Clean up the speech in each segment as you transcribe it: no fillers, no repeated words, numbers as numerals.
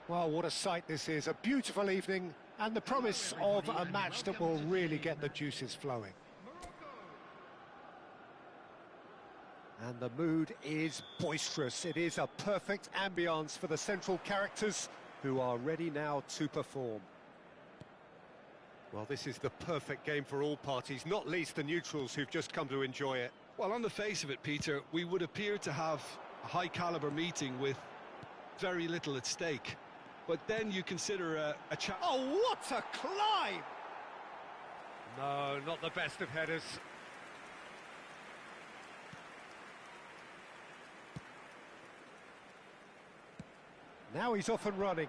Well, what a sight this is. A beautiful evening and the promise of a match that will really get the juices flowing. And the mood is boisterous. It is a perfect ambience for the central characters who are ready now to perform. Well, this is the perfect game for all parties, not least the neutrals who've just come to enjoy it. Well, on the face of it, Peter, we would appear to have a high-caliber meeting with very little at stake. But then you consider a chance. Oh, what a climb! No, not the best of headers. Now he's off and running.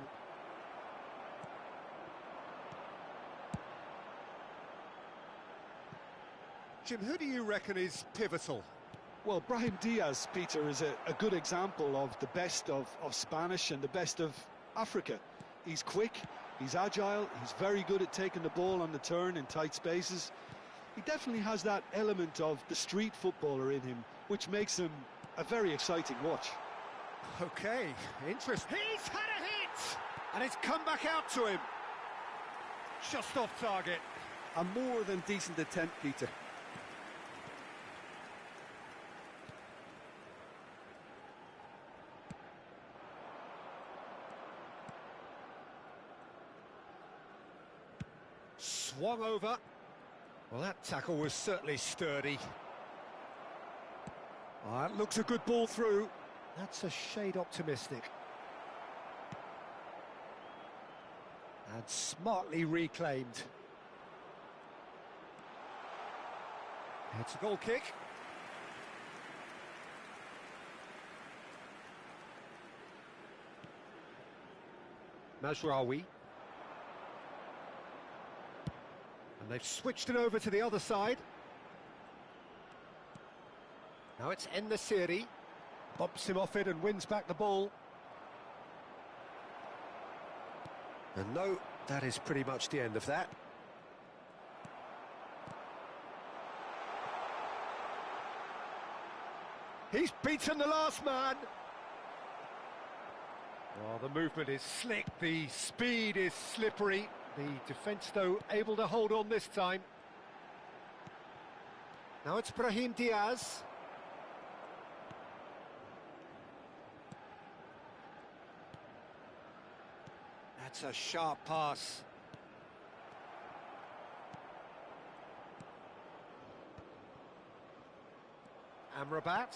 Jim, who do you reckon is pivotal? Well, Brahim Diaz, Peter, is a good example of the best of Spanish and the best of Africa. He's quick, he's agile, he's very good at taking the ball on the turn in tight spaces. He definitely has that element of the street footballer in him, which makes him a very exciting watch. Okay, interesting. He's had a hit! And it's come back out to him. Just off target. A more than decent attempt, Peter. Swung over. Well, that tackle was certainly sturdy. Oh, that looks a good ball through. That's a shade optimistic. And smartly reclaimed. It's a goal kick. Mazraoui. And they've switched it over to the other side. Now it's En-Nesyri. Bumps him off it and wins back the ball. And no, that is pretty much the end of that. He's beaten the last man. Oh, the movement is slick, the speed is slippery. The defence, though, able to hold on this time. Now it's Brahim Diaz. That's a sharp pass. Amrabat.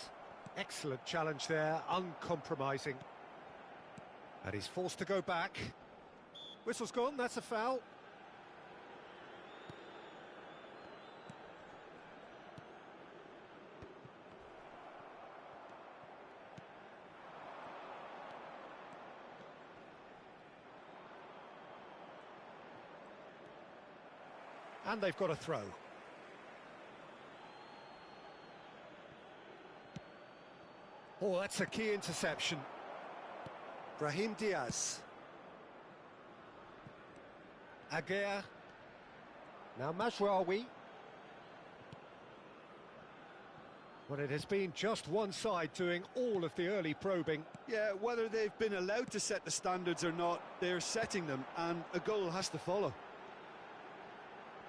Excellent challenge there, uncompromising. And he's forced to go back. Whistle's gone, that's a foul. And they've got a throw. Oh, that's a key interception. Brahim Diaz. Aguirre. Now Mazraoui. Well, it has been just one side doing all of the early probing. Yeah, whether they've been allowed to set the standards or not, they're setting them, and a goal has to follow.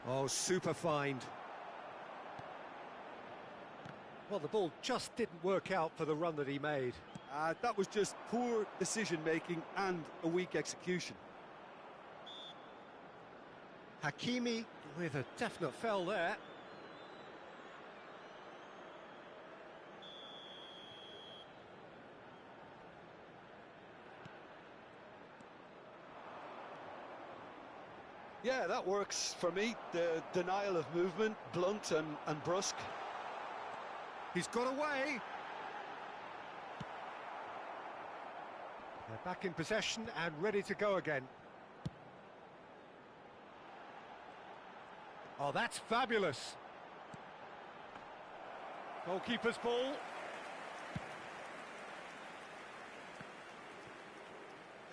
Oh, super find. Well, the ball just didn't work out for the run that he made. That was just poor decision-making and a weak execution. Hakimi with a definite foul there. Yeah, that works for me. The denial of movement, blunt and brusque. He's got away. They're back in possession and ready to go again. Oh, that's fabulous. Goalkeeper's ball.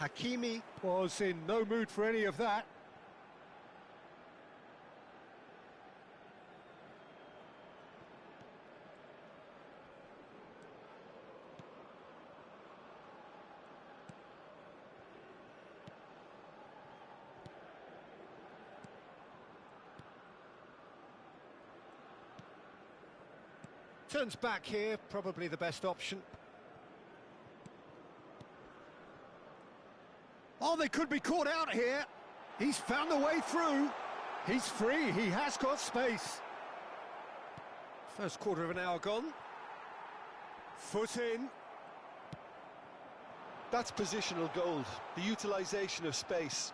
Hakimi was in no mood for any of that. Turns back here, probably the best option. Oh, they could be caught out here. He's found the way through. He's free, he has got space. First quarter of an hour gone. Foot in. That's positional gold, the utilisation of space.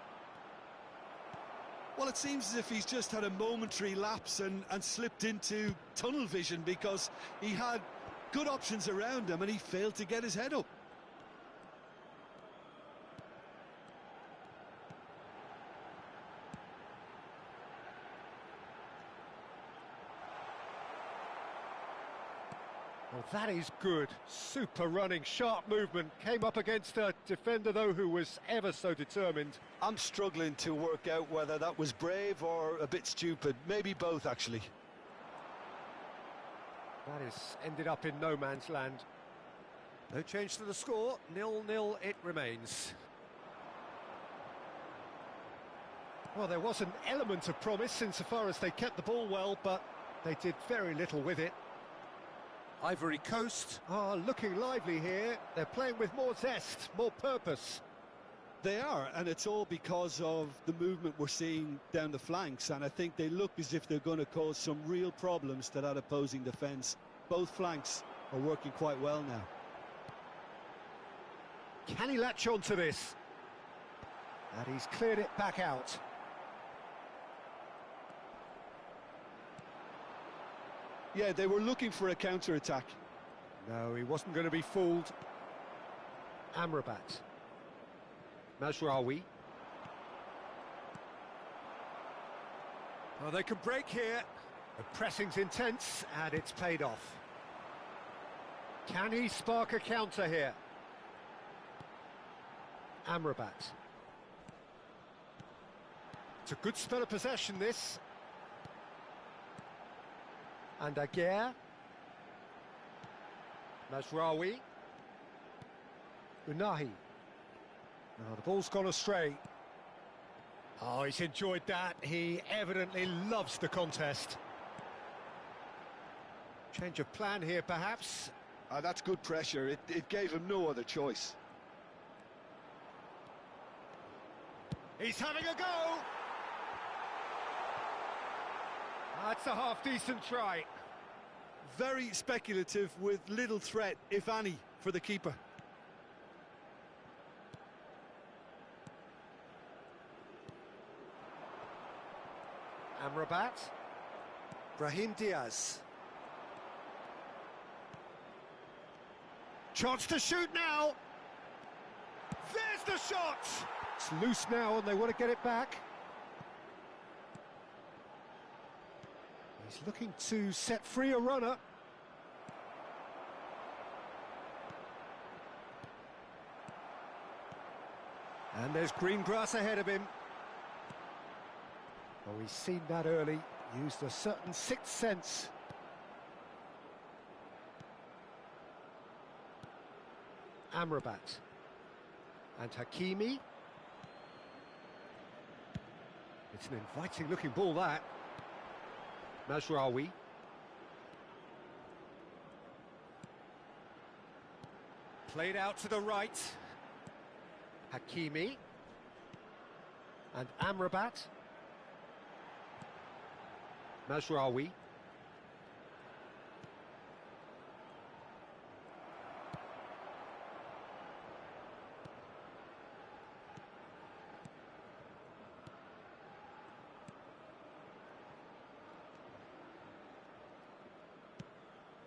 Well, it seems as if he's just had a momentary lapse and slipped into tunnel vision, because he had good options around him and he failed to get his head up. Well, that is good. Super running, sharp movement. Came up against a defender, though, who was ever so determined. I'm struggling to work out whether that was brave or a bit stupid. Maybe both, actually. That has ended up in no man's land. No change to the score. 0-0 it remains. Well, there was an element of promise insofar as they kept the ball well, but they did very little with it. Ivory Coast are looking lively here. They're playing with more zest, more purpose. They are, and it's all because of the movement we're seeing down the flanks, and I think they look as if they're going to cause some real problems to that opposing defence. Both flanks are working quite well now. Can he latch on to this? And he's cleared it back out. Yeah, they were looking for a counter-attack. No, he wasn't going to be fooled. Amrabat. Mazraoui. Oh, they can break here. The pressing's intense, and it's paid off. Can he spark a counter here? Amrabat. It's a good spell of possession, this. And Aguirre. Mazraoui. Unahi. Now the ball's gone astray. Oh, he's enjoyed that. He evidently loves the contest. Change of plan here, perhaps. That's good pressure. It gave him no other choice. He's having a go! That's a half-decent try. Very speculative, with little threat, if any, for the keeper. Amrabat. Brahim Diaz. Chance to shoot now. There's the shot. It's loose now and they want to get it back. He's looking to set free a runner. And there's green grass ahead of him. Oh, he's seen that early, used a certain sixth sense. Amrabat. And Hakimi. It's an inviting looking ball, that. Mazraoui. Played out to the right. Hakimi. And Amrabat. Mazraoui.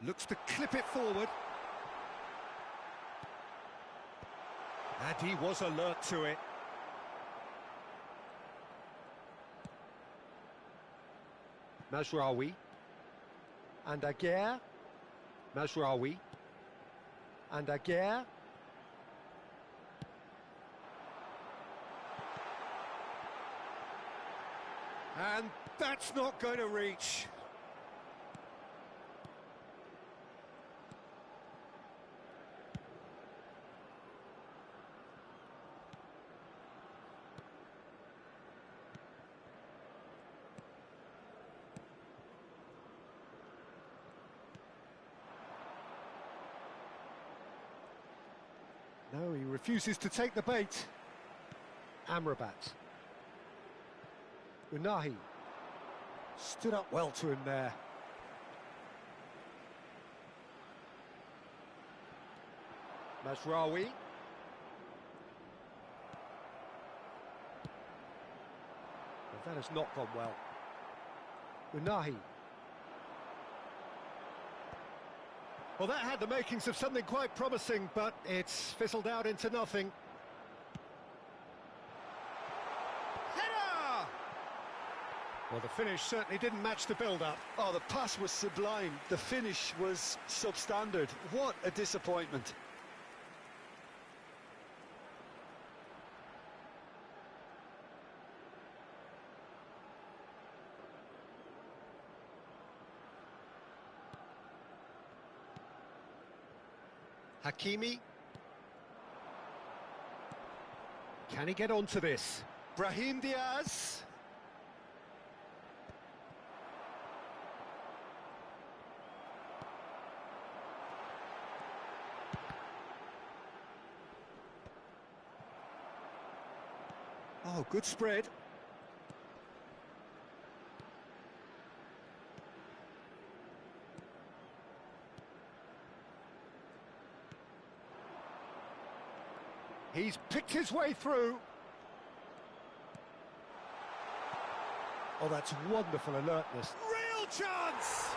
Looks to clip it forward. And he was alert to it. Mazraoui. And Aguirre. Mazraoui. And Aguirre. And that's not going to reach. No, he refuses to take the bait. Amrabat. Unahi. Stood up well to him there. Mazraoui. Well, that has not gone well. Unahi. Well, that had the makings of something quite promising, but it's fizzled out into nothing. Header! Well, the finish certainly didn't match the build-up. Oh, the pass was sublime. The finish was substandard. What a disappointment. Hakimi. Can he get onto this? Brahim Diaz. Oh, good spread. He's picked his way through. Oh, that's wonderful alertness. Real chance!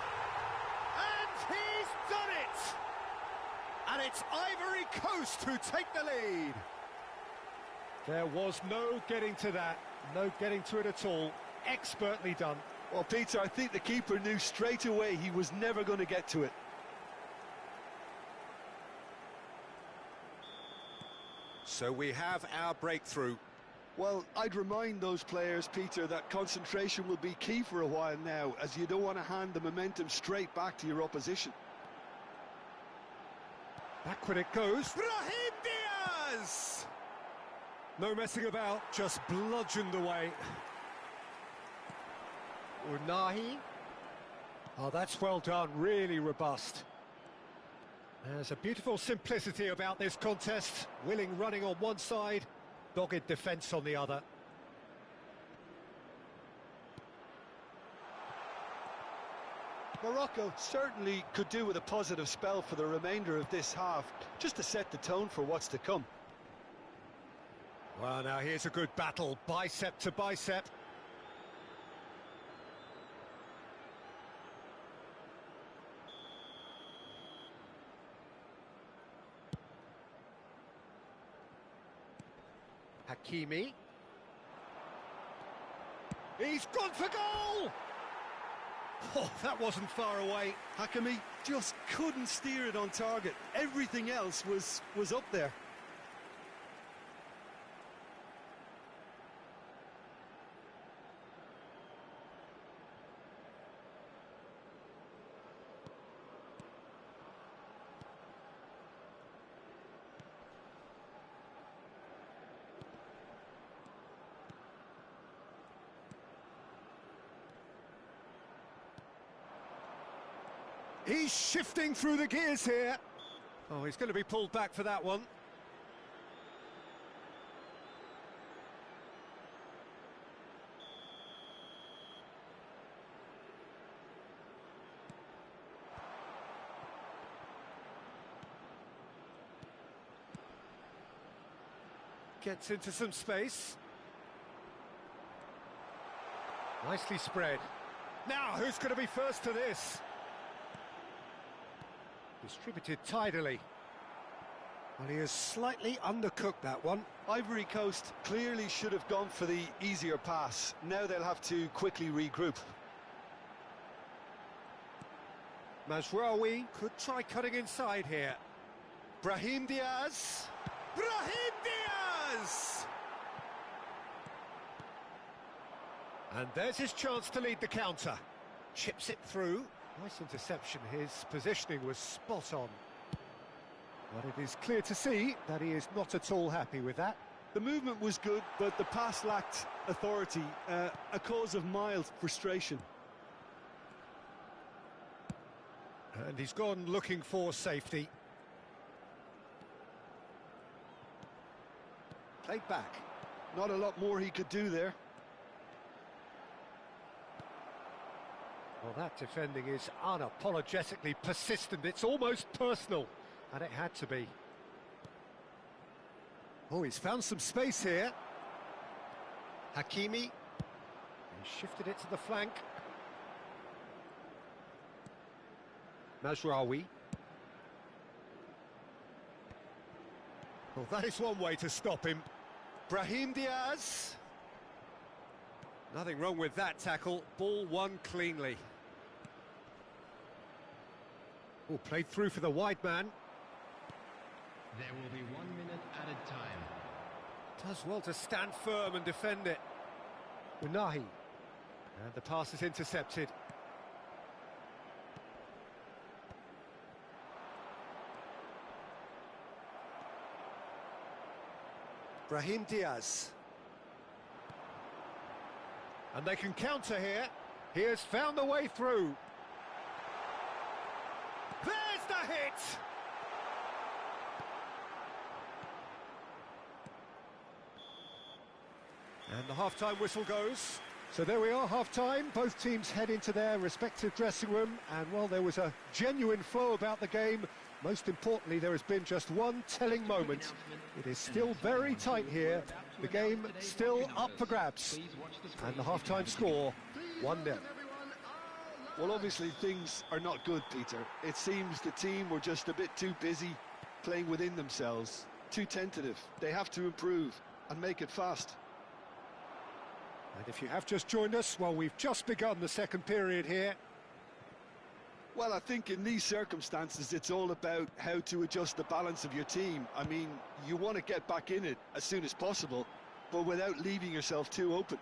And he's done it! And it's Ivory Coast who take the lead. There was no getting to that, no getting to it at all. Expertly done. Well, Peter, I think the keeper knew straight away he was never going to get to it. So we have our breakthrough. Well, I'd remind those players, Peter, that concentration will be key for a while now, as you don't want to hand the momentum straight back to your opposition. Backward it goes. Brahim Diaz! No messing about, just bludgeoned away. Unahi. Oh, that's well done, really robust. There's a beautiful simplicity about this contest. Willing running on one side, dogged defence on the other. Morocco certainly could do with a positive spell for the remainder of this half, just to set the tone for what's to come. Well, now here's a good battle, bicep to bicep. Hakimi. He's gone for goal! Oh, that wasn't far away. Hakimi just couldn't steer it on target. Everything else was up there. He's shifting through the gears here. Oh, he's going to be pulled back for that one. Gets into some space. Nicely spread. Now, who's going to be first to this? Distributed tidily. Well, he has slightly undercooked that one. Ivory Coast clearly should have gone for the easier pass. Now they'll have to quickly regroup. Mazraoui could try cutting inside here. Brahim Diaz. Brahim Diaz! And there's his chance to lead the counter. Chips it through. Nice interception, his positioning was spot on. But it is clear to see that he is not at all happy with that. The movement was good, but the pass lacked authority, a cause of mild frustration. And he's gone looking for safety. played back. Not a lot more he could do there. Well, that defending is unapologetically persistent. It's almost personal, and it had to be. Oh, he's found some space here. Hakimi. He shifted it to the flank. Mazraoui. Well, that is one way to stop him. Brahim Diaz. Nothing wrong with that tackle. Ball won cleanly. Oh, played through for the wide man. There will be 1 minute added time. Does well to stand firm and defend it. Unahi. And the pass is intercepted. Brahim Diaz. And they can counter here. He has found the way through. There's the hit! And the half-time whistle goes. So there we are, half-time. Both teams head into their respective dressing room. And while there was a genuine flow about the game, most importantly, there has been just one telling moment. It is still very tight here. The game still up for grabs. And the half-time score, 1-0. Well, obviously things are not good, Peter. It seems the team were just a bit too busy playing within themselves, too tentative. They have to improve and make it fast. And if you have just joined us, well, we've just begun the second period here. Well, I think in these circumstances, it's all about how to adjust the balance of your team. I mean, you want to get back in it as soon as possible, but without leaving yourself too open.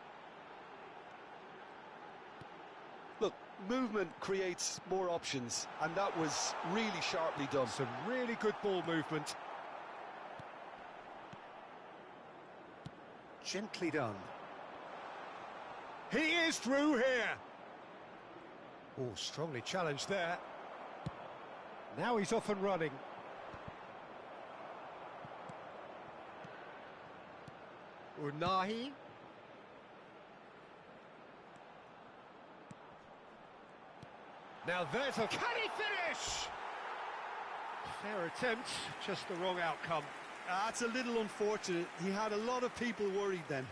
Look, movement creates more options, and that was really sharply done. Some really good ball movement. Gently done. He is through here. Oh, strongly challenged there. Now he's off and running. Unahi. Now there's a... Can he finish? Fair attempt, just the wrong outcome. That's a little unfortunate. He had a lot of people worried then.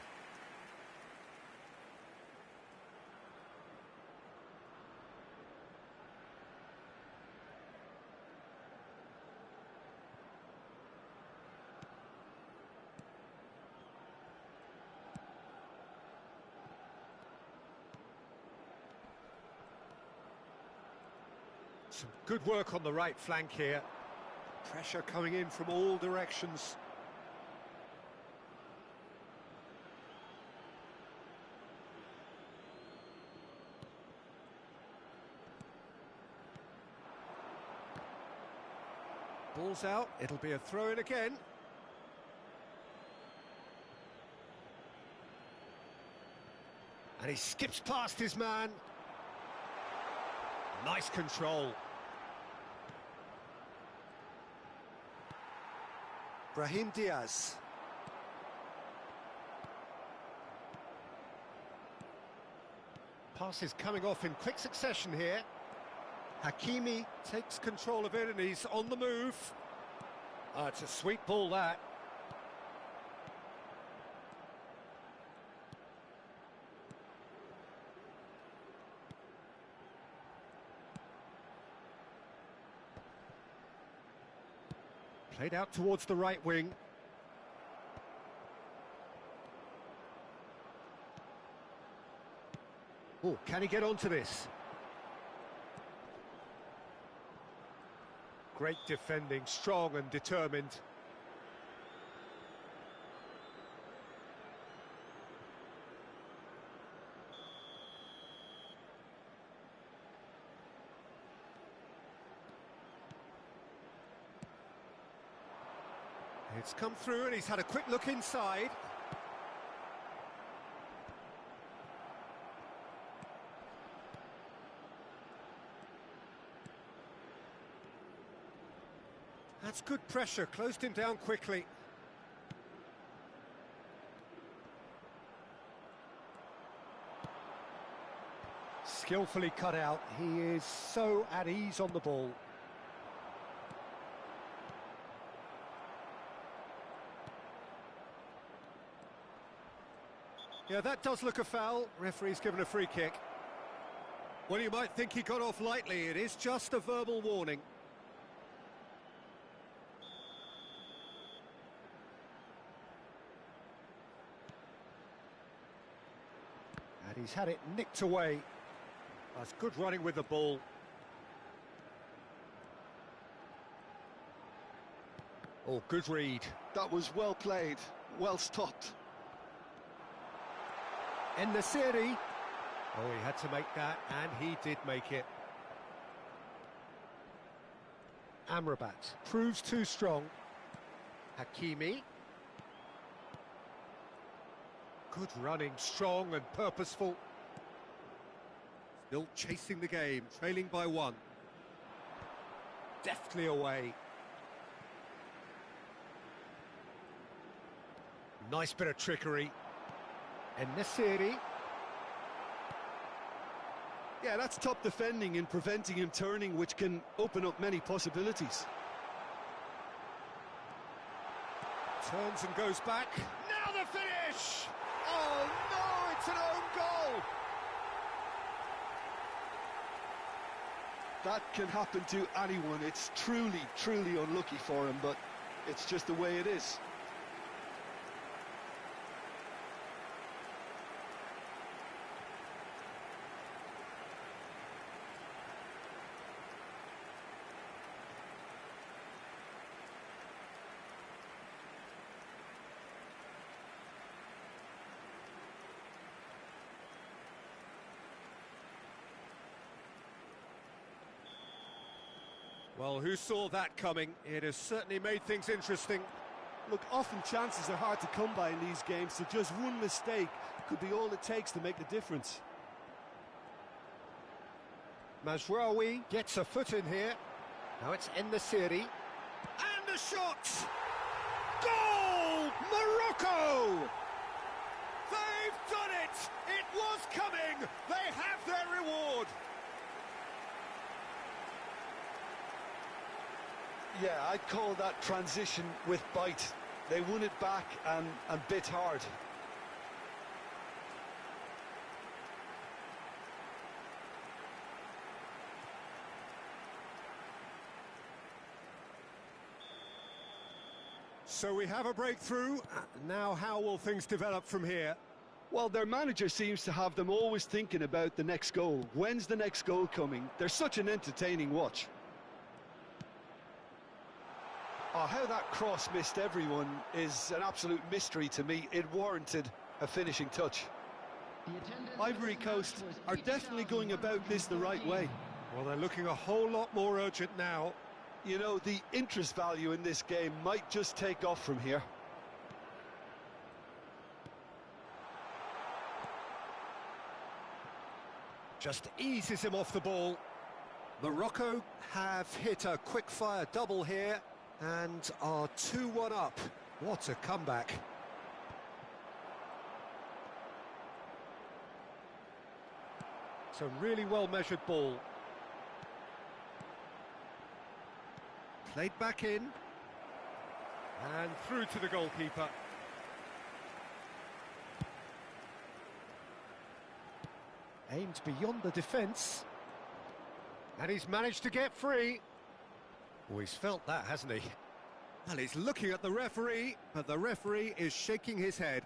Some good work on the right flank here. Pressure coming in from all directions. Ball's out, it'll be a throw-in again. And he skips past his man. Nice control. Brahim Diaz. Passes coming off in quick succession here. Hakimi takes control of it and he's on the move. It's a sweet ball, that. Played out towards the right wing. Oh, can he get onto this? Great defending, strong and determined. It's come through and he's had a quick look inside. That's good pressure, closed him down quickly. Skillfully cut out. He is so at ease on the ball. Yeah, that does look a foul. Referee's given a free kick. Well, you might think he got off lightly. It is just a verbal warning. And he's had it nicked away. That's good running with the ball. Oh, good read. That was well played, well stopped. In the city. Oh, he had to make that, and he did make it. Amrabat proves too strong. Hakimi. Good running, strong and purposeful. Still chasing the game, trailing by 1. Deftly away. Nice bit of trickery. En-Nesyri. Yeah, that's top defending and preventing him turning, which can open up many possibilities. Turns and goes back. Now the finish! Oh no, it's an own goal! That can happen to anyone. It's truly, truly unlucky for him, but it's just the way it is. Well, who saw that coming? It has certainly made things interesting. Look, often chances are hard to come by in these games, so just one mistake could be all it takes to make the difference. Mazraoui gets a foot in here. Now it's En-Nesyri. And the shot! Goal! Morocco! They've done it! It was coming! They have their reward! Yeah, I'd call that transition with bite. They won it back and bit hard. So we have a breakthrough. Now how will things develop from here? Well, their manager seems to have them always thinking about the next goal. When's the next goal coming? They're such an entertaining watch. Oh, how that cross missed everyone is an absolute mystery to me. It warranted a finishing touch. Ivory Coast are definitely going about this the right way. Well, they're looking a whole lot more urgent now. You know, the interest value in this game might just take off from here. Just eases him off the ball. Morocco have hit a quick-fire double here and are 2-1 up. What a comeback. It's a really well-measured ball. Played back in. And through to the goalkeeper. Aimed beyond the defence. And he's managed to get free. Oh, he's felt that, hasn't he? Well, he's looking at the referee, but the referee is shaking his head.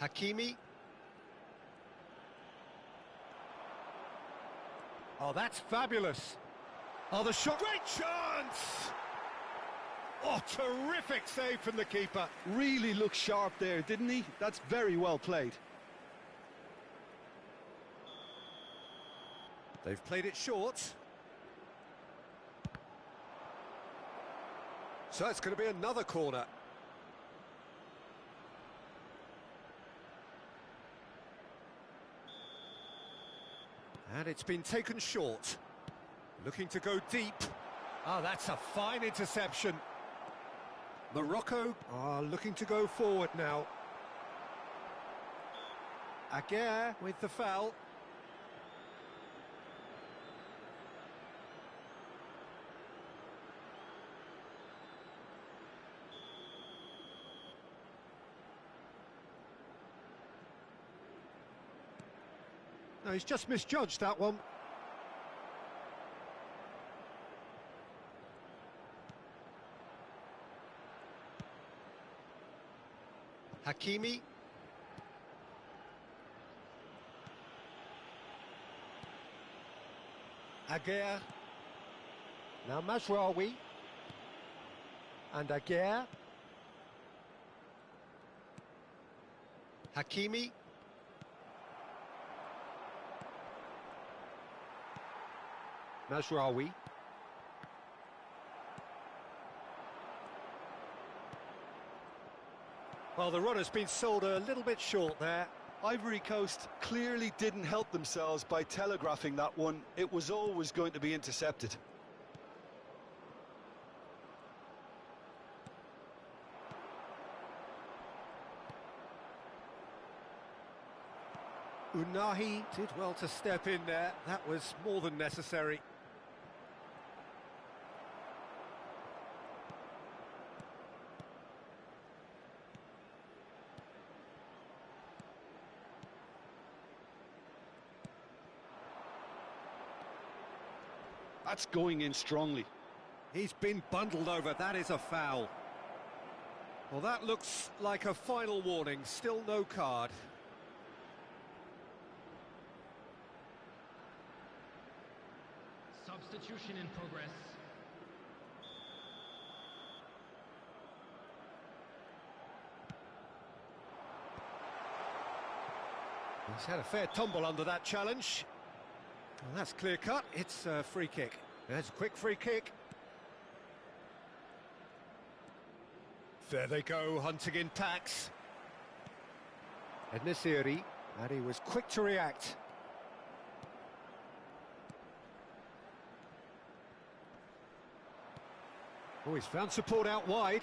Hakimi. Oh, that's fabulous. Oh, the shot. Great chance! Oh, terrific save from the keeper. Really looked sharp there, didn't he? That's very well played. They've played it short. So it's going to be another corner. And it's been taken short. Looking to go deep. Ah, that's a fine interception. Morocco are looking to go forward now. Aguirre with the foul. No, he's just misjudged that one. Hakimi. Aguirre. Now Mazraoui. And Aguirre. Hakimi. Mazraoui. Well, the run has been sold a little bit short there. Ivory Coast clearly didn't help themselves by telegraphing that one. It was always going to be intercepted. Unahi did well to step in there. That was more than necessary. That's going in strongly. He's been bundled over. That is a foul. Well, that looks like a final warning. Still no card. Substitution in progress. He's had a fair tumble under that challenge. Well, that's clear cut. It's a free kick. There's a quick free kick. There they go, hunting in packs. Ednesiri, and he was quick to react. Oh, he's found support out wide.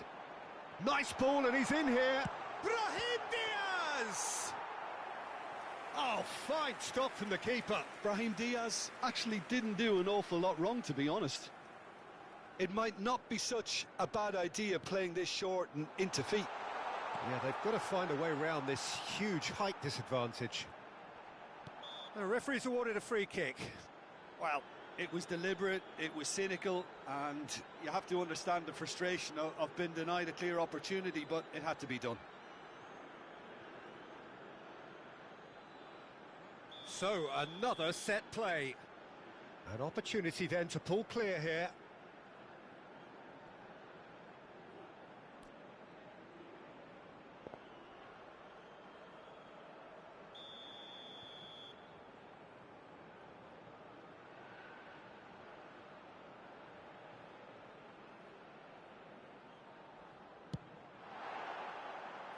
Nice ball, and he's in here. Brahim Diaz! Oh, fine stop from the keeper. Brahim Diaz actually didn't do an awful lot wrong, to be honest. It might not be such a bad idea playing this short and into feet. Yeah, they've got to find a way around this huge height disadvantage. The referee's awarded a free kick. Well, it was deliberate, it was cynical, and you have to understand the frustration of being denied a clear opportunity, but it had to be done. So, another set play. An opportunity then to pull clear here.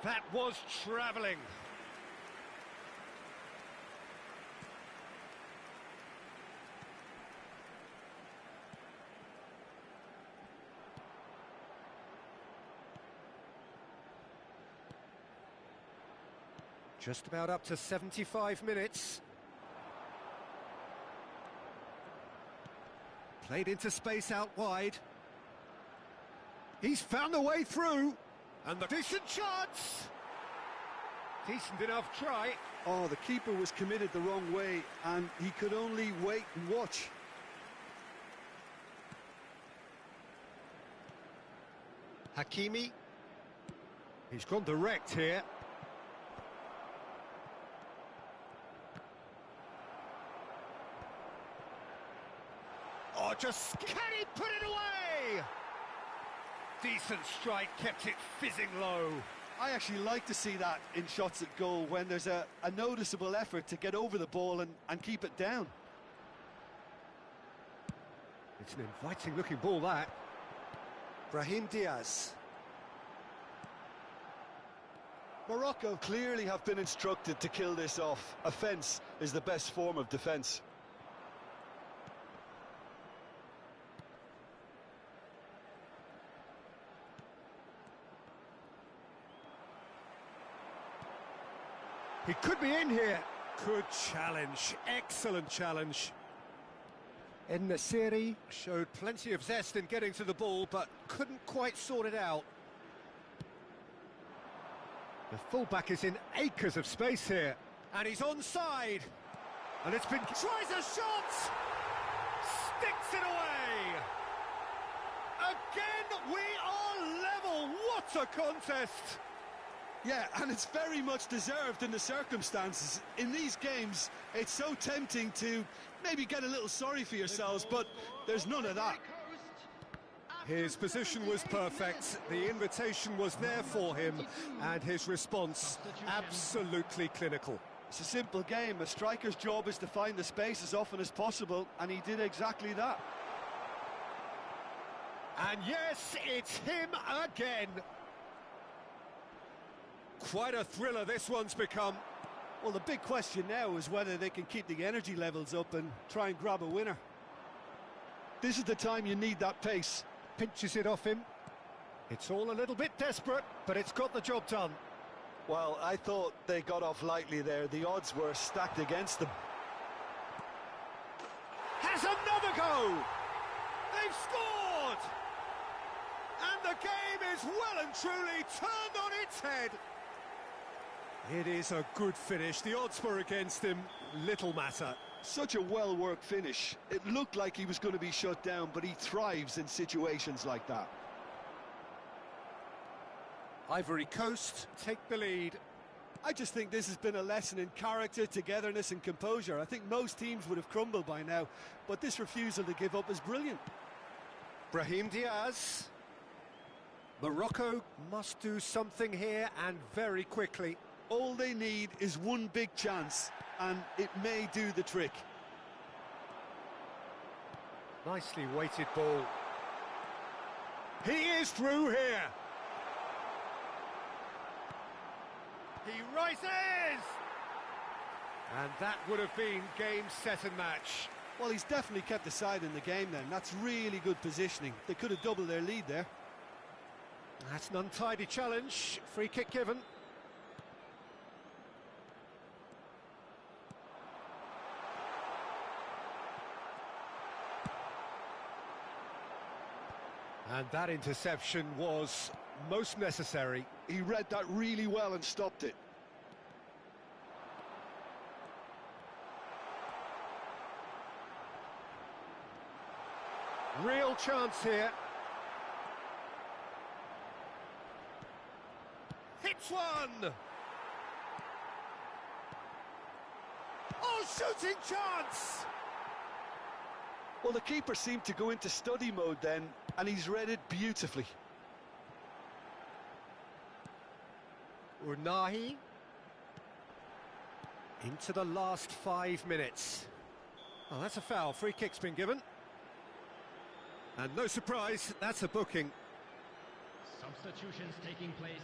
That was travelling. Just about up to 75 minutes. Played into space out wide. He's found a way through. And the decent chance! Decent enough try. Oh, the keeper was committed the wrong way, and he could only wait and watch. Hakimi. He's gone direct here. Oh, just can he put it away? Decent strike, kept it fizzing low. I actually like to see that in shots at goal when there's a noticeable effort to get over the ball and keep it down. It's an inviting looking ball, that. Brahim Diaz. Morocco clearly have been instructed to kill this off. Offence is the best form of defence. He could be in here. Good challenge. Excellent challenge. En-Nesyri showed plenty of zest in getting to the ball, but couldn't quite sort it out. The fullback is in acres of space here. And he's onside. And it's been... Tries a shot! Sticks it away! Again, we are level! What a contest! Yeah, and it's very much deserved in the circumstances. In these games, it's so tempting to maybe get a little sorry for yourselves, but there's none of that. His position was perfect, the invitation was there for him, and his response absolutely clinical. It's a simple game. A striker's job is to find the space as often as possible, and he did exactly that. And yes, it's him again. Quite a thriller this one's become. Well, the big question now is whether they can keep the energy levels up and try and grab a winner. This is the time you need that pace. Pinches it off him. It's all a little bit desperate, but it's got the job done. Well, I thought they got off lightly there. The odds were stacked against them. Has another go! They've scored! And the game is well and truly turned on its head. It is a good finish. The odds were against him. Little matter. Such a well-worked finish. It looked like he was going to be shut down, but he thrives in situations like that. Ivory Coast take the lead. I just think this has been a lesson in character, togetherness and composure. I think most teams would have crumbled by now, but this refusal to give up is brilliant. Brahim Diaz. Morocco must do something here, and very quickly. All they need is one big chance, and it may do the trick. Nicely weighted ball. He is through here. He rises! And that would have been game, set and match. Well, he's definitely kept the side in the game then. That's really good positioning. They could have doubled their lead there. That's an untidy challenge. Free kick given. And that interception was most necessary. He read that really well and stopped it. Real chance here. Hits one! Oh, shooting chance! Well, the keeper seemed to go into study mode then, and he's read it beautifully. Unahi. Into the last 5 minutes. Oh, that's a foul. Free kick's been given. And no surprise, that's a booking. Substitutions taking place.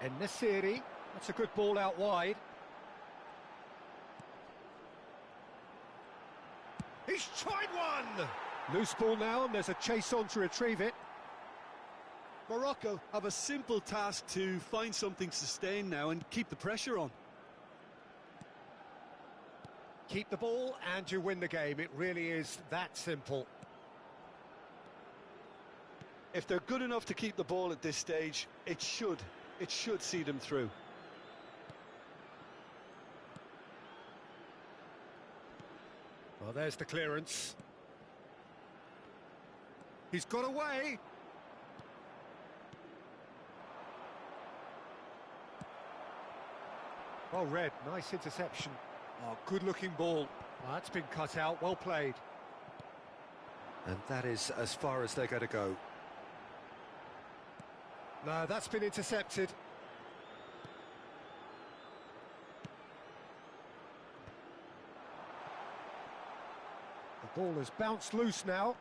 En-Nesyri. That's a good ball out wide. He's tried one! Loose ball now, and there's a chase on to retrieve it. Morocco have a simple task to find something sustained now and keep the pressure on. Keep the ball and you win the game. It really is that simple. If they're good enough to keep the ball at this stage, it should see them through. Well, there's the clearance. He's got away. Well read, nice interception. Oh, good-looking ball. Well, that's been cut out, well played. And that is as far as they're going to go. No, that's been intercepted. The ball has bounced loose now.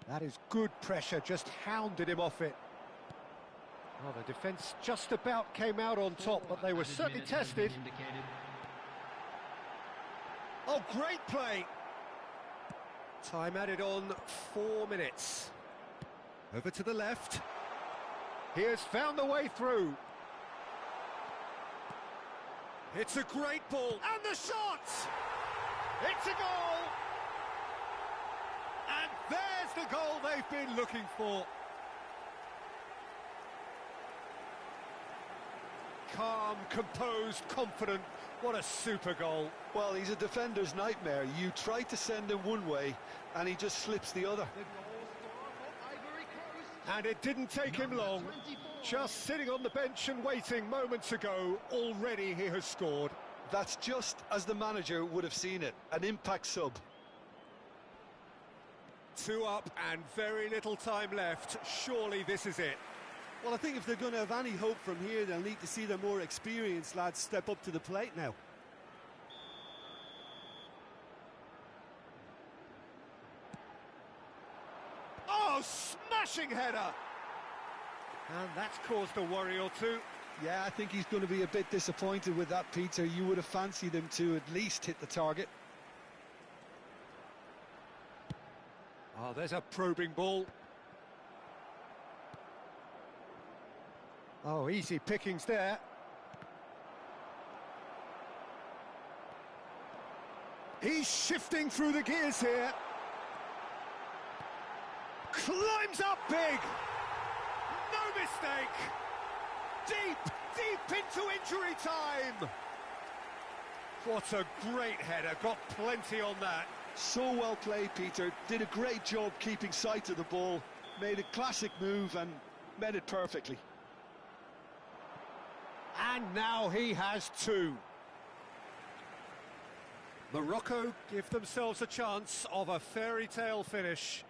That is good pressure, just hounded him off it. Well, the defence just about came out on top, but they were certainly tested. Oh, great play! Time added on 4 minutes. Over to the left. He has found the way through. It's a great ball. And the shot! It's a goal! And there's the goal they've been looking for. calm, composed, confident. What a super goal. Well, he's a defender's nightmare. You try to send him one way, and he just slips the other. The goal scorer for Ivory Coast. And it didn't take him Number long. 24. Just sitting on the bench and waiting moments ago, already he has scored. That's just as the manager would have seen it, an impact sub. 2 up and very little time left. Surely this is it. Well, I think if they're going to have any hope from here, they'll need to see their more experienced lads step up to the plate now. Oh, smashing header! And that's caused a worry or two. Yeah, I think he's going to be a bit disappointed with that, Peter. You would have fancied him to at least hit the target. Oh, there's a probing ball. Oh, easy pickings there. He's shifting through the gears here. Climbs up big. No mistake. Deep into injury time. What a great header. Got plenty on that. So well played, Peter. Did a great job keeping sight of the ball. Made a classic move and met it perfectly. And now he has 2. Morocco give themselves a chance of a fairy tale finish.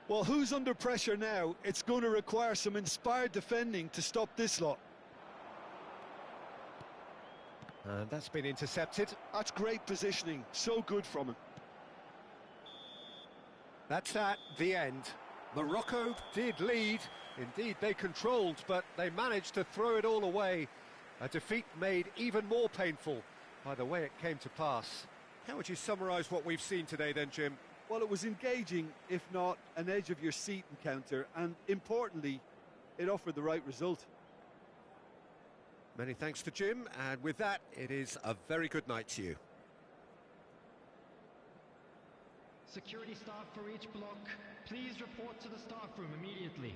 Well, who's under pressure now? It's going to require some inspired defending to stop this lot. And that's been intercepted. That's great positioning. So good from him. That's at the end. Morocco did lead. Indeed, they controlled, but they managed to throw it all away. A defeat made even more painful by the way it came to pass. How would you summarise what we've seen today then, Jim? Well, it was engaging, if not an edge-of-your-seat encounter, and importantly, it offered the right result. Many thanks to Jim, and with that, it is a very good night to you. Security staff for each block, please report to the staff room immediately.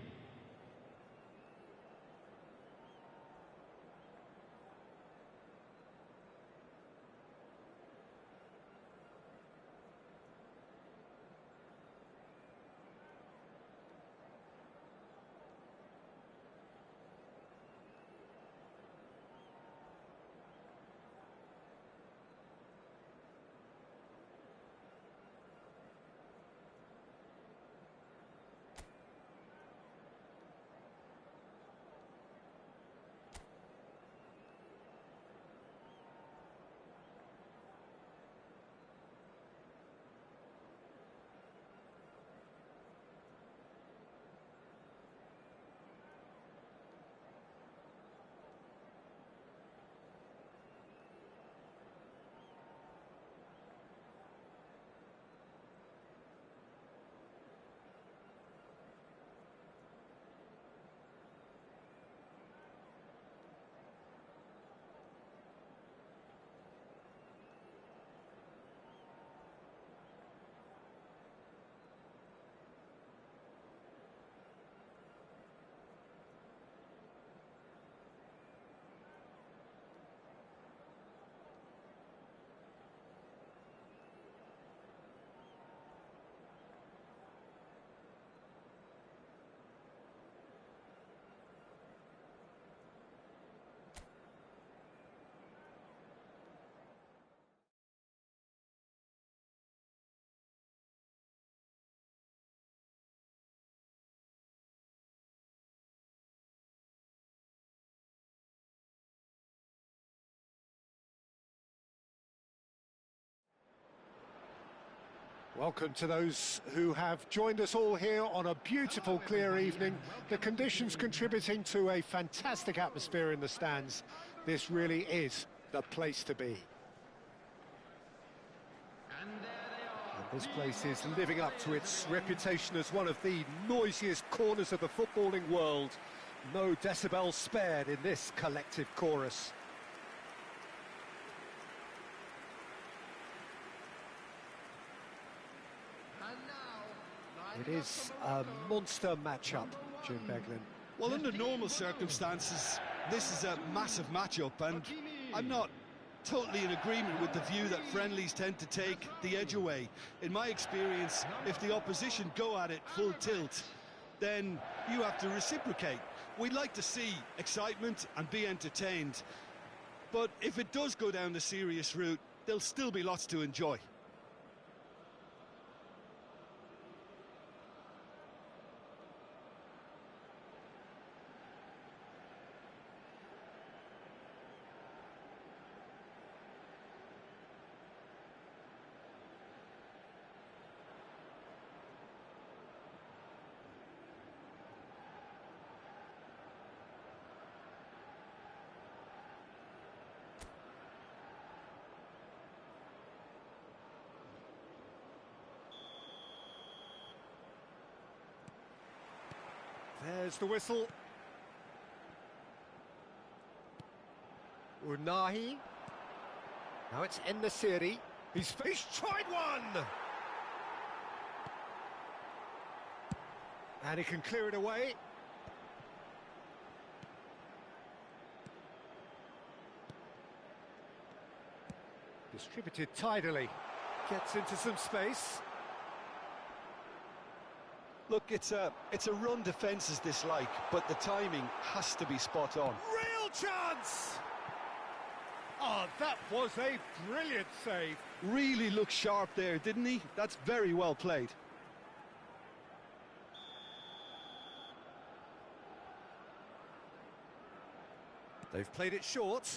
Welcome to those who have joined us all here on a beautiful, clear evening. The conditions contributing to a fantastic atmosphere in the stands. This really is the place to be. And this place is living up to its reputation as one of the noisiest corners of the footballing world. No decibels spared in this collective chorus. It is a monster matchup, Jim Beglin. Well, under normal circumstances, this is a massive matchup, and I'm not totally in agreement with the view that friendlies tend to take the edge away. In my experience, if the opposition go at it full tilt, then you have to reciprocate. We'd like to see excitement and be entertained, but if it does go down the serious route, there'll still be lots to enjoy. There's the whistle. Unahi. Now it's En-Nesyri. He's tried one! And he can clear it away. Distributed tidily. Gets into some space. Look, it's a run defence is dislike, but the timing has to be spot on. Real chance! Oh, that was a brilliant save. Really looked sharp there, didn't he? That's very well played. They've played it short.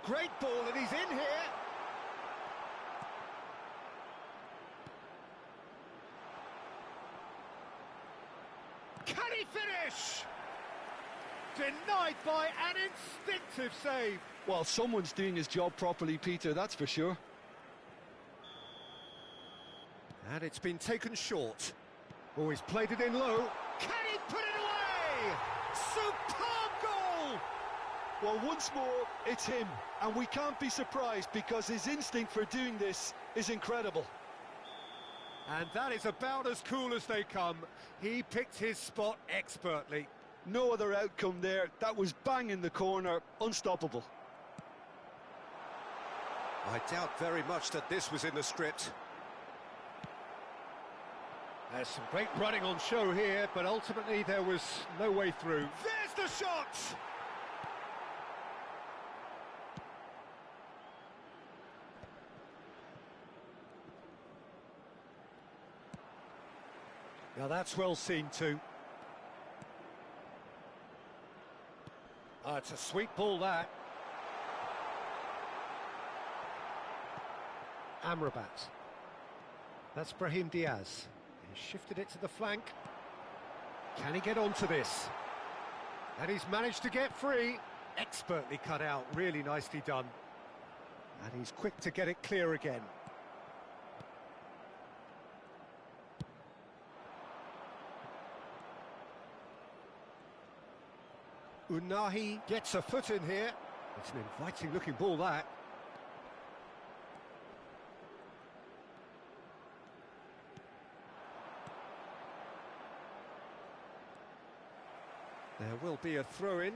Great ball, and he's in here. Can he finish? Denied by an instinctive save. Well, someone's doing his job properly, Peter, that's for sure. And it's been taken short. Oh, he's played it in low. Can he put it away? Superb goal! Well, once more, it's him. And we can't be surprised because his instinct for doing this is incredible. And that is about as cool as they come. He picked his spot expertly. No other outcome there. That was bang in the corner, unstoppable. I doubt very much that this was in the script. There's some great running on show here, but ultimately there was no way through. There's the shot! Now that's well seen too. It's a sweet ball, that. Amrabat. That's Brahim Diaz. He's shifted it to the flank. Can he get onto this? And he's managed to get free. Expertly cut out, really nicely done. And he's quick to get it clear again. Unahi gets a foot in here. It's an inviting looking ball, that. There will be a throw-in.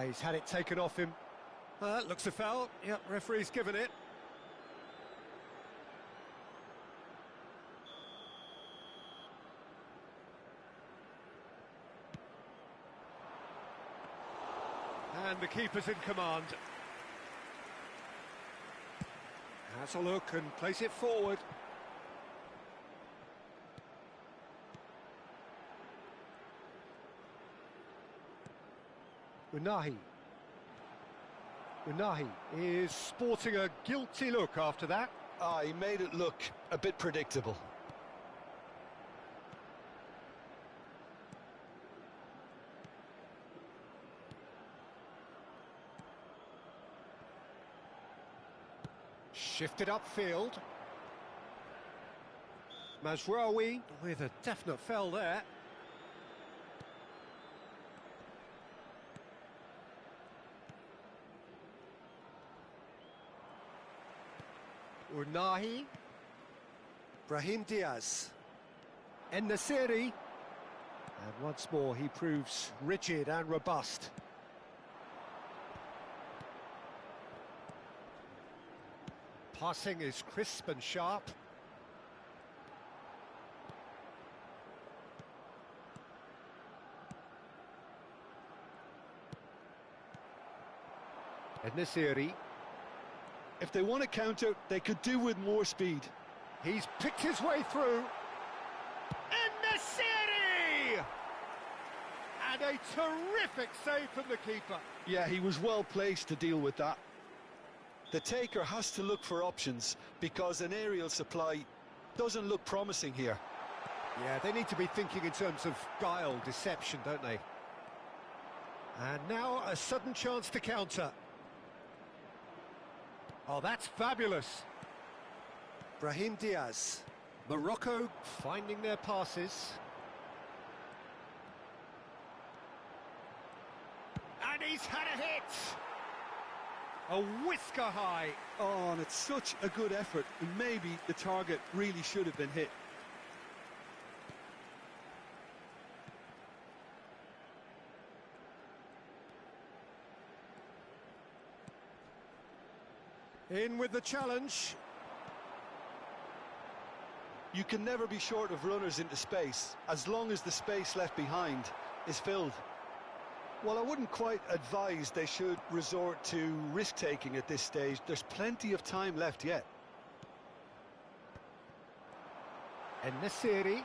He's had it taken off him. That looks a foul. Yep, referee's given it. And the keeper's in command. Has a look and plays it forward. Unahi. Unahi is sporting a guilty look after that. He made it look a bit predictable. Shifted upfield. Mazraoui with a definite foul there. Unahi. Brahim Diaz. En-Nesyri. And once more he proves rigid and robust. Passing is crisp and sharp. En-Nesyri. If they want to counter, they could do with more speed. He's picked his way through. En-Nesyri! And a terrific save from the keeper. Yeah, he was well placed to deal with that. The taker has to look for options because an aerial supply doesn't look promising here. Yeah, they need to be thinking in terms of guile, deception, don't they? And now a sudden chance to counter. Oh, that's fabulous. Brahim Diaz. Morocco finding their passes. And he's had a hit! A whisker high. Oh, and it's such a good effort, and maybe the target really should have been hit. In with the challenge. You can never be short of runners into space, as long as the space left behind is filled. Well, I wouldn't quite advise they should resort to risk-taking at this stage. There's plenty of time left yet. En-Nesyri.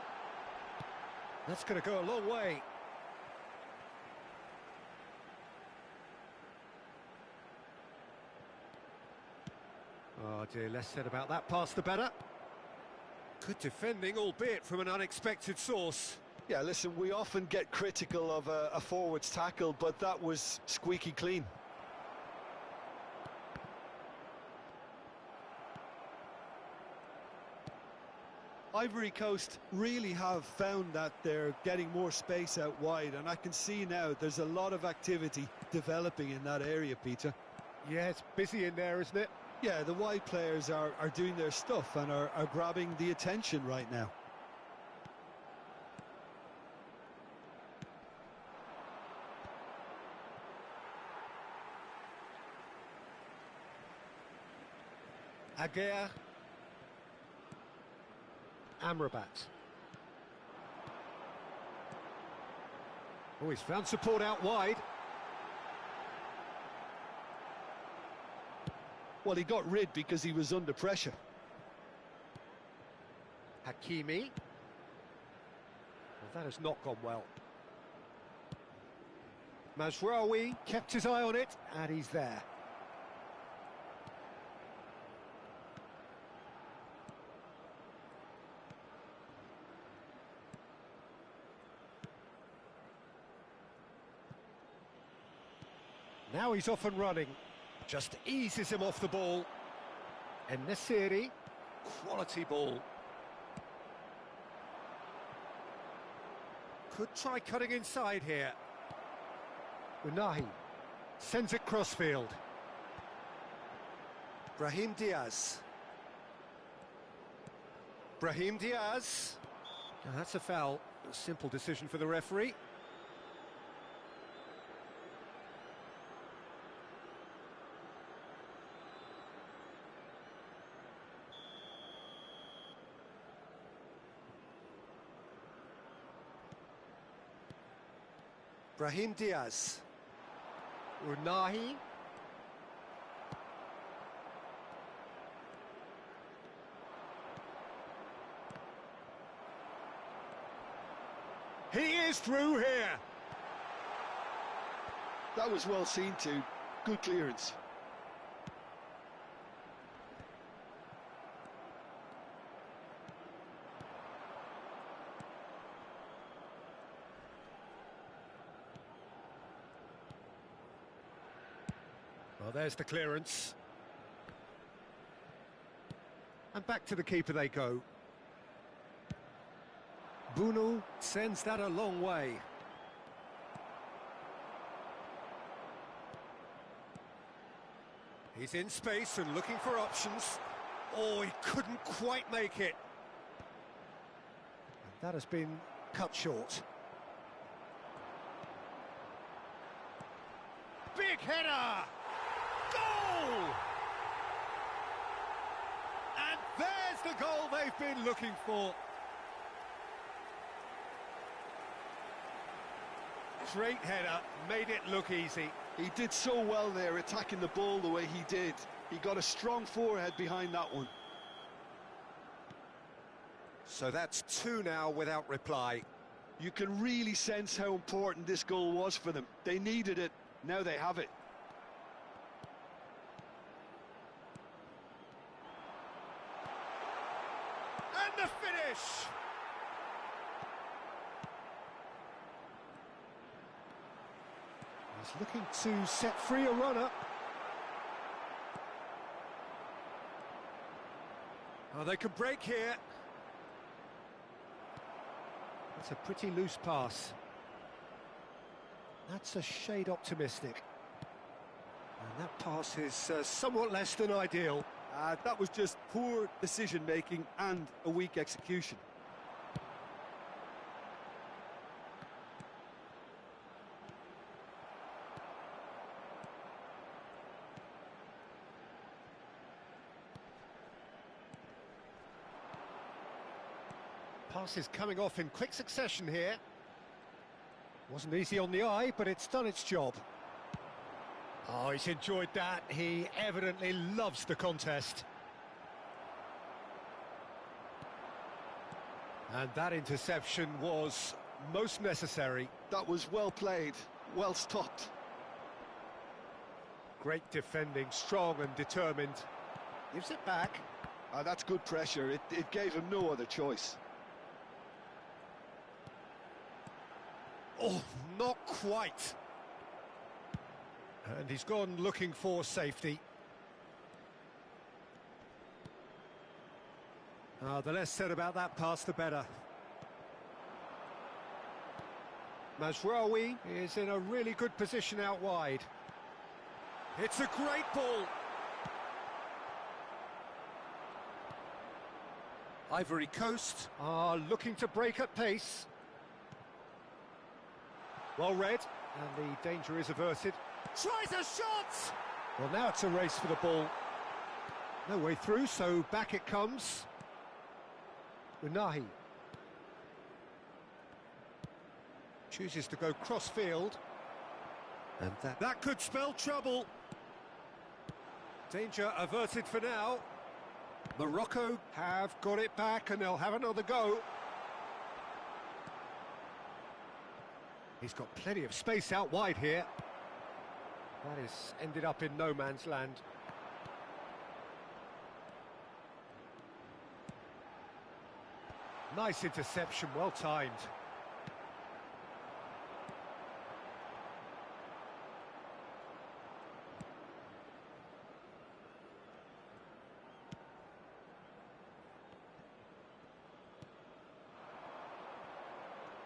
That's going to go a long way. Oh dear, less said about that pass the better. Good defending, albeit from an unexpected source. Yeah, listen, we often get critical of a forward's tackle, but that was squeaky clean. Ivory Coast really have found that they're getting more space out wide, and I can see now there's a lot of activity developing in that area, Peter. Yeah, it's busy in there, isn't it? Yeah, the wide players are doing their stuff and are grabbing the attention right now. Aguirre. Amrabat. Oh, he's found support out wide. Well, he got rid because he was under pressure. Hakimi. Well, that has not gone well. Mazraoui kept his eye on it, and he's there. Now he's off and running. Just eases him off the ball. En-Nesyri, quality ball. Could try cutting inside here. Unahi sends it crossfield. Brahim Diaz. Brahim Diaz. Now that's a foul. A simple decision for the referee. Brahim Diaz. Unahi. He is through here. That was well seen too. Good clearance. Well, there's the clearance. And back to the keeper they go. Bunu sends that a long way. He's in space and looking for options. Oh, he couldn't quite make it. That has been cut short. Big header! Goal! And there's the goal they've been looking for. Straight header, made it look easy. He did so well there, attacking the ball the way he did. He got a strong forehead behind that one. So that's 2 now without reply. You can really sense how important this goal was for them. They needed it, now they have it. And the finish! He's looking to set free a runner. Oh, they could break here. That's a pretty loose pass. That's a shade optimistic. And that pass is somewhat less than ideal. That was just poor decision-making and a weak execution. Passes coming off in quick succession here. Wasn't easy on the eye, but it's done its job. Oh, he's enjoyed that. He evidently loves the contest. And that interception was most necessary. That was well played, well stopped. Great defending, strong and determined. Gives it back. That's good pressure. It gave him no other choice. Oh, not quite. And he's gone looking for safety. The less said about that pass, the better. Mazraoui is in a really good position out wide. It's a great ball. Ivory Coast are looking to break at pace. Well read, and the danger is averted. Tries a shot! Well, now it's a race for the ball. No way through, so back it comes. Unahi chooses to go cross-field. And that could spell trouble. Danger averted for now. Morocco have got it back, and they'll have another go. He's got plenty of space out wide here. That has ended up in no man's land. Nice interception, well timed.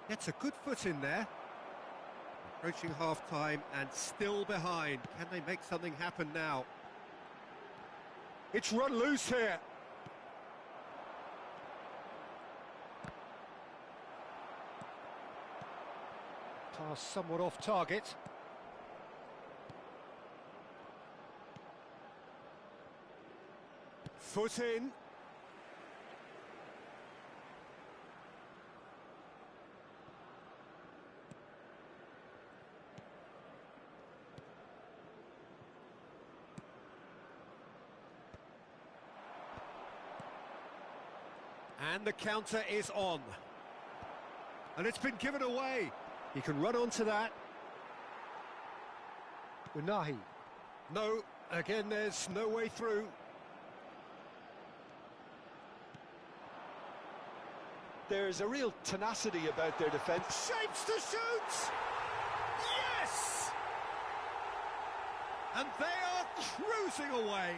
Gets a good foot in there. Approaching half-time and still behind. Can they make something happen now? It's run loose here. Pass somewhat off target. Foot in. And the counter is on. And it's been given away. He can run onto that. Unahi. No, again, there's no way through. There's a real tenacity about their defence. Shapes to shoot! Yes! And they are cruising away.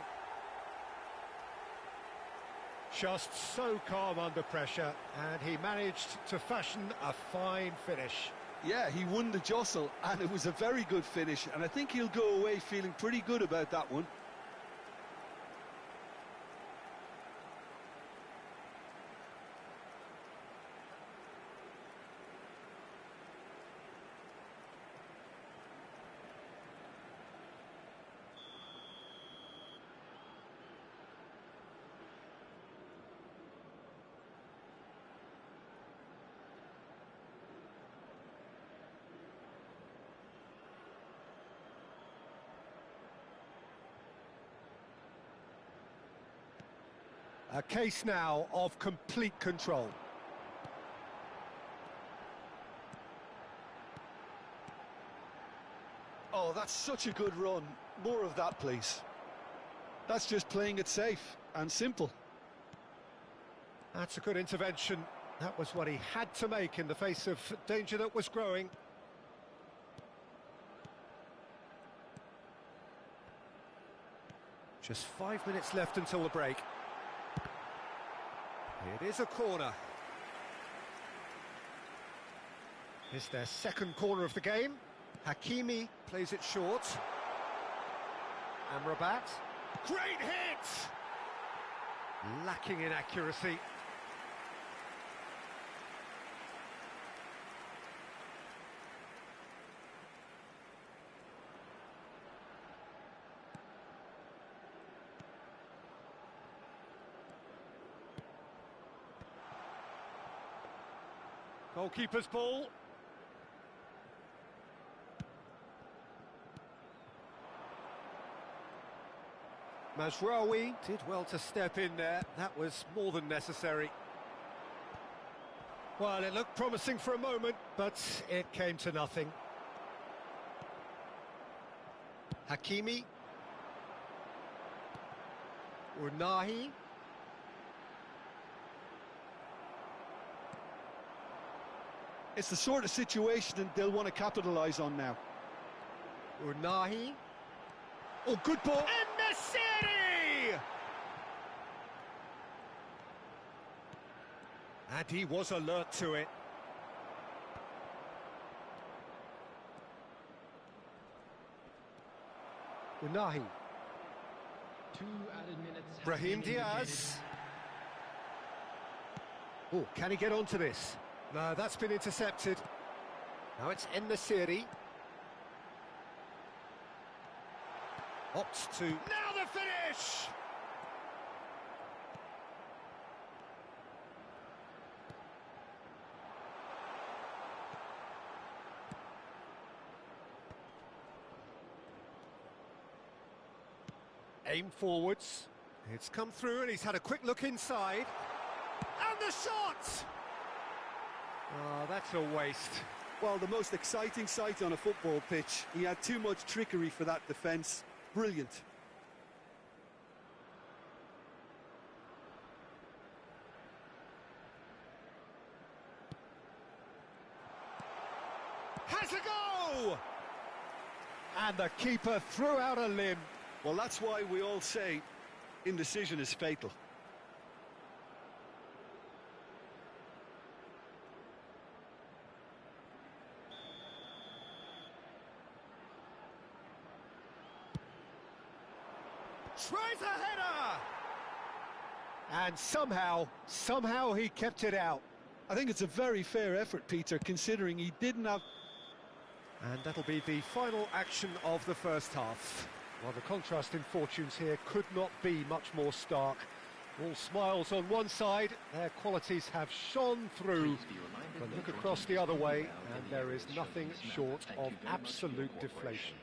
Just so calm under pressure, and he managed to fashion a fine finish. Yeah, he won the jostle, and it was a very good finish, and I think he'll go away feeling pretty good about that one. A case now of complete control. Oh, that's such a good run. More of that, please. That's just playing it safe and simple. That's a good intervention. That was what he had to make in the face of danger that was growing. Just 5 minutes left until the break. It is a corner. It's their second corner of the game. Hakimi plays it short. Amrabat. Great hit! Lacking in accuracy. Goalkeeper's ball. Mazraoui did well to step in there. That was more than necessary. Well, it looked promising for a moment, but it came to nothing. Hakimi. Unahi. It's the sort of situation they'll want to capitalise on now. Unahi. Oh, good ball. In the city! And he was alert to it. Unahi. 2 added minutes. have Brahim been Diaz. Oh, can he get onto this? No, that's been intercepted. Now it's En-Nesyri. Opts to... Now the finish! Aim forwards. It's come through and he's had a quick look inside. And the shot! Oh, that's a waste. Well, the most exciting sight on a football pitch. He had too much trickery for that defence. Brilliant. Has a go! And the keeper threw out a limb. Well, that's why we all say indecision is fatal. Tries a header! And somehow he kept it out. I think it's a very fair effort, Peter, considering he didn't have... And that'll be the final action of the first half. Well, the contrast in fortunes here could not be much more stark. All smiles on one side, their qualities have shone through. But look across the other way, and there is nothing short of absolute deflation.